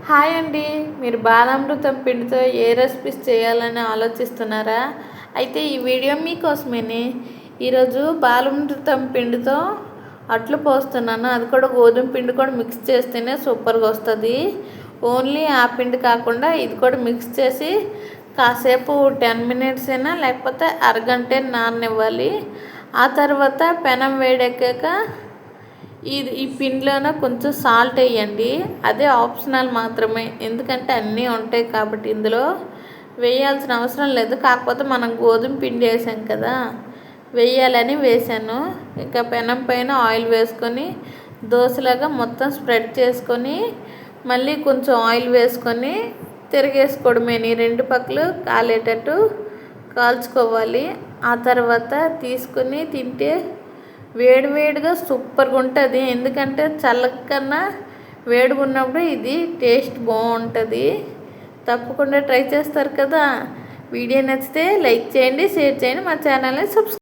Hi అండి. మీరు బాలామృతం పిండితో ఏ రెసిపీస్ చేయాలని ఆలోచిస్తున్నారా? అయితే ఈ వీడియో మీకోసమేనే. ఈరోజు బాలామృతం పిండితో అట్లు పోస్తున్నాను. అది కూడా గోధుమ పిండి కూడా మిక్స్ చేస్తేనే సూపర్గా వస్తుంది. ఓన్లీ ఆ పిండి కాకుండా ఇది కూడా మిక్స్ చేసి కాసేపు 10 మినిట్స్ అయినా లేకపోతే అరగంట నాననివ్వాలి. ఆ తర్వాత పెనం వేడెక్కాక ఈ పిండిలోన కొంచెం సాల్ట్ వేయండి. అదే ఆప్షనల్ మాత్రమే, ఎందుకంటే అన్నీ ఉంటాయి కాబట్టి ఇందులో వేయాల్సిన అవసరం లేదు. కాకపోతే మనం గోధుమ పిండి వేసాం కదా, వేయాలని వేసాను. ఇంకా పెనం పైన ఆయిల్ వేసుకొని దోశలాగా మొత్తం స్ప్రెడ్ చేసుకొని మళ్ళీ కొంచెం ఆయిల్ వేసుకొని తిరిగేసుకోవడమే. రెండు పక్కలు కాలేటట్టు కాల్చుకోవాలి. ఆ తర్వాత తీసుకుని తింటే వేడివేడిగా సూపర్గా ఉంటుంది. ఎందుకంటే చల్లకన్నా వేడిగా ఉన్నప్పుడు ఇది టేస్ట్ బాగుంటుంది. తప్పకుండా ట్రై చేస్తారు కదా. వీడియో నచ్చితే లైక్ చేయండి, షేర్ చేయండి, మా ఛానల్ని సబ్స్క్రైబ్